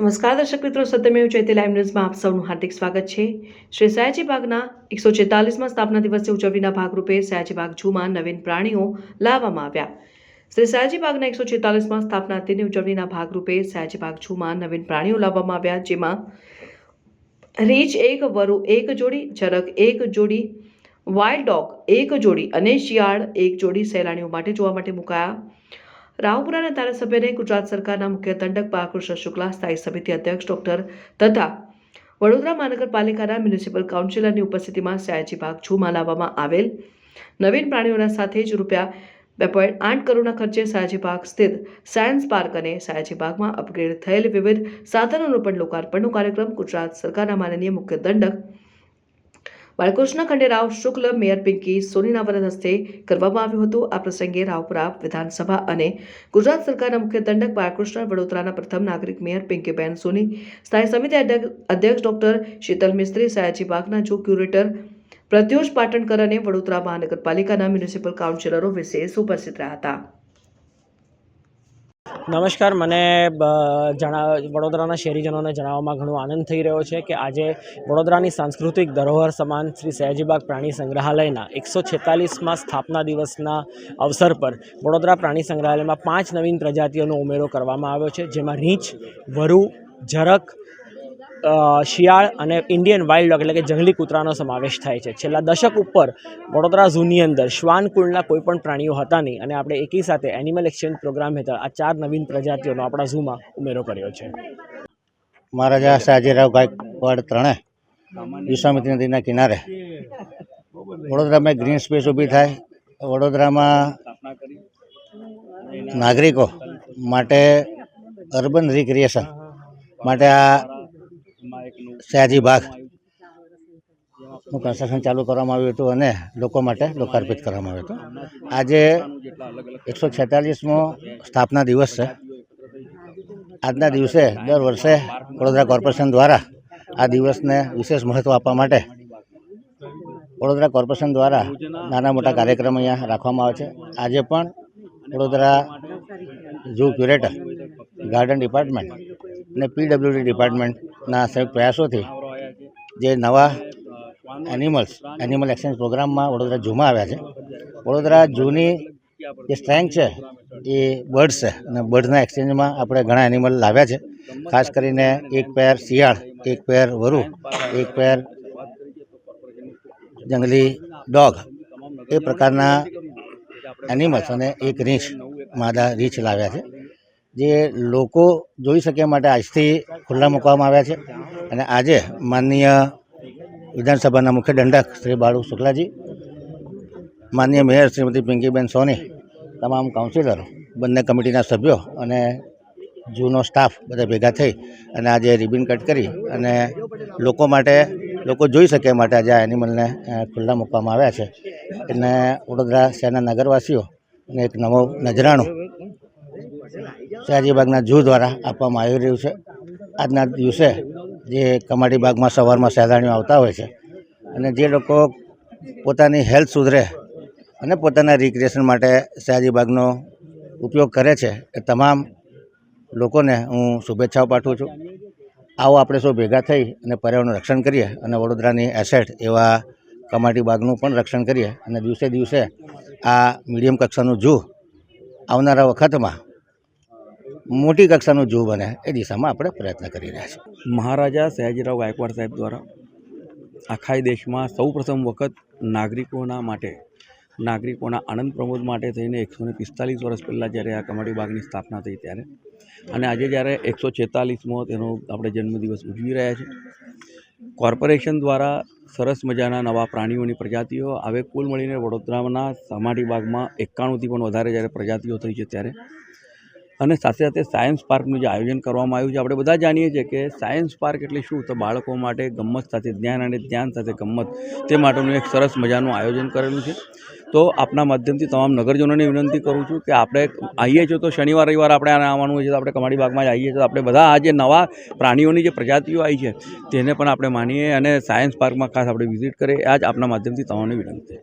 નમસ્કાર દર્શક મિત્રો, સત્યમેવ જયતે લાઈવ ન્યૂઝમાં આપ સૌનું હાર્દિક સ્વાગત છે। શ્રી સયાજી બાગના 146મા સ્થાપના દિવસની ઉજવણીના ભાગરૂપે સયાજી બાગ ઝૂમાં નવીન પ્રાણીઓ લાવવામાં આવ્યા। શ્રી સયાજી બાગના 146મા સ્થાપના દિનની ઉજવણીના ભાગરૂપે સયાજી બાગ ઝૂમાં નવીન પ્રાણીઓ લાવવામાં આવ્યા, જેમાં રીંછ 1, વરુ 1 જોડી, ઝરખ 1 જોડી, વાઇલ્ડ ડોગ 1 જોડી અને શિયાળ 1 જોડી સહેલાણીઓ માટે જોવા માટે મુકાયા। રાવપુરાના ધારાસભ્યને ગુજરાત સરકારના મુખ્ય દંડક બાળકૃષ્ણ શુક્લા, સ્થાયી સમિતિ અધ્યક્ષ ડોક્ટર તથા વડોદરા મહાનગરપાલિકાના મ્યુનિસિપલ કાઉન્સિલરની ઉપસ્થિતિમાં સયાજી બાગ ઝૂમાં લાવવામાં આવેલ નવીન પ્રાણીઓના સાથે જ ₹2.8 કરોડના ખર્ચે સયાજી બાગ સ્થિત સાયન્સ પાર્ક અને સયાજી બાગમાં અપગ્રેડ થયેલ વિવિધ સાધનોનો પણ લોકાર્પણનો કાર્યક્રમ ગુજરાત સરકારના માનનીય મુખ્ય દંડક બાળકૃષ્ણ ખંડેરાવ શુક્લ, મેયર પિંકી સોનીના વરદ હસ્તે કરવામાં આવ્યું હતું। આ પ્રસંગે રાવપુરા વિધાનસભા અને ગુજરાત સરકારના મુખ્ય દંડક બાળકૃષ્ણ, વડોદરાના પ્રથમ નાગરિક મેયર પિંકીબેન સોની, સ્થાયી સમિતિ અધ્યક્ષ ડોક્ટર શીતલ મિસ્ત્રી, સયાજી બાગના ઝૂ ક્યુરેટર પ્રત્યુષ પાટણકર અને વડોદરા મહાનગરપાલિકાના મ્યુનિસિપલ કાઉન્સિલરો વિશેષ ઉપસ્થિત રહ્યા હતા। નમસ્કાર, મને વડોદરાના શહેરીજનોને જણાવવામાં ઘણો આનંદ થઈ રહ્યો છે કે આજે વડોદરાની સાંસ્કૃતિક ધરોહર સમાન શ્રી સયાજીબાગ પ્રાણી સંગ્રહાલયના 146મા સ્થાપના દિવસના અવસર પર વડોદરા પ્રાણી સંગ્રહાલયમાં 5 નવીન પ્રજાતિઓનો ઉમેરો કરવામાં આવ્યો છે, જેમાં રીંછ, વરુ, ઝરખ, શિયાળ અને ઇન્ડિયન વાઇલ્ડ ડોગ એટલે કે જંગલી કૂતરાનો સમાવેશ થાય છે। છેલ્લા દશક ઉપર વડોદરા ઝૂની અંદર શ્વાન કુળના કોઈપણ પ્રાણીઓ હતા નહીં અને આપણે એકી સાથે એનિમલ એક્સચેન્જ પ્રોગ્રામ હેઠળ આ 4 નવીન પ્રજાતિઓનો આપણા ઝૂમાં ઉમેરો કર્યો છે। મહારાજા સયાજીરાવ ગાયકવાડ ત્રણે વિશ્વામિત્રી નદીના કિનારે વડોદરામાં ગ્રીન સ્પેસ ઊભી થાય, વડોદરામાં નાગરિકો માટે અર્બન રિક્રિએશન માટે આ સયાજી બાગનું કન્સ્ટ્રક્શન ચાલુ કરવામાં આવ્યું હતું અને લોકો માટે લોકાર્પિત કરવામાં આવ્યું હતું। આજે 146મો સ્થાપના દિવસ છે। આજના દિવસે દર વર્ષે વડોદરા કોર્પોરેશન દ્વારા આ દિવસને વિશેષ મહત્ત્વ આપવા માટે વડોદરા કોર્પોરેશન દ્વારા નાના મોટા કાર્યક્રમ અહીંયા રાખવામાં આવે છે। આજે પણ Vadodara zoo curator, garden department અને PWD ડિપાર્ટમેન્ટના સંયુક્ત પ્રયાસોથી જે નવા એનિમલ એક્સચેન્જ પ્રોગ્રામમાં વડોદરા ઝૂમાં આવ્યા છે। વડોદરા ઝૂની જે સ્ટ્રેન્થ છે એ બર્ડ્સ છે અને બર્ડ્સના એક્સચેન્જમાં આપણે ઘણા એનિમલ લાવ્યા છે। ખાસ કરીને 1 પેર શિયાળ, 1 પેર વરુ, 1 પેર જંગલી ડોગ એ પ્રકારના એનિમલ્સ અને 1 રીંછ, માદા રીંછ લાવ્યા છે, જે લોકો જોઈ શકે માટે આજથી ખુલ્લા મૂકવામાં આવ્યા છે। અને આજે માનનીય વિધાનસભાના મુખ્ય દંડક શ્રી બાળુ શુક્લાજી, માનનીય મેયર શ્રીમતી પિંકીબેન સોની, તમામ કાઉન્સિલરો, બંને કમિટીના સભ્યો અને ઝૂનો સ્ટાફ બધા ભેગા થઈ અને આજે રિબિન કટ કરી અને લોકો જોઈ શકે માટે આજે આ એનિમલને ખુલ્લા મૂકવામાં આવ્યા છે। અને વડોદરા શહેરના નગરવાસીઓને એક નવો નજરાણું સયાજીબાગના ઝૂ દ્વારા આપવામાં આવી રહ્યું છે। આજના દિવસે જે કમાટી બાગમાં સવારમાં સહેલાણીઓ આવતા હોય છે અને જે લોકો પોતાની હેલ્થ સુધરે અને પોતાના રિક્રિએશન માટે સયાજીબાગનો ઉપયોગ કરે છે એ તમામ લોકોને હું શુભેચ્છાઓ પાઠવું છું। આવો આપણે સૌ ભેગા થઈ અને પર્યાવરણનું રક્ષણ કરીએ અને વડોદરાની એસેટ એવા કમાટી બાગનું પણ રક્ષણ કરીએ અને દિવસે દિવસે આ મીડિયમ કક્ષાનું ઝૂ આવનારા વખતમાં મોટી કક્ષાનું ઝૂ બને એ દિશામાં આપણે પ્રયત્ન કરી રહ્યા છીએ। મહારાજા સયાજીરાવ ગાયકવાડ સાહેબ દ્વારા આખા દેશમાં સૌ પ્રથમ વખત નાગરિકોના આનંદ પ્રમોદ માટે થઈને 145 વર્ષ પહેલાં જ્યારે આ કમાટી બાગની સ્થાપના થઈ ત્યારે, અને આજે જ્યારે 146મો તેનો આપણે જન્મદિવસ ઉજવી રહ્યા છીએ, કોર્પોરેશન દ્વારા સરસ મજાના નવા પ્રાણીઓની પ્રજાતિઓ હવે કુલ મળીને વડોદરાના કમાટી બાગમાં 91થી પણ વધારે જ્યારે પ્રજાતિઓ થઈ છે ત્યારે, અને સાથે સાથે સાયન્સ પાર્કનું જે આયોજન કરવામાં આવ્યું છે, આપણે બધા જાણીએ છીએ કે સાયન્સ પાર્ક એટલે શું, તો બાળકો માટે ગમ્મત સાથે જ્ઞાન અને જ્ઞાન સાથે ગમ્મત તે માટેનું એક સરસ મજાનું આયોજન કરેલું છે। તો આપના માધ્યમથી તમામ નગરજનોને વિનંતી કરું છું કે આપણે આવીએ છીએ તો શનિવાર રવિવાર આપણે આને આવવાનું હોય છે, તો આપણે કમાટી બાગમાં જ આવીએ છીએ, તો આપણે બધા આ જે નવા પ્રાણીઓની જે પ્રજાતિઓ આવી છે તેને પણ આપણે માનીએ અને સાયન્સ પાર્કમાં ખાસ આપણે વિઝિટ કરીએ, આ જ આપના માધ્યમથી તમામને વિનંતી।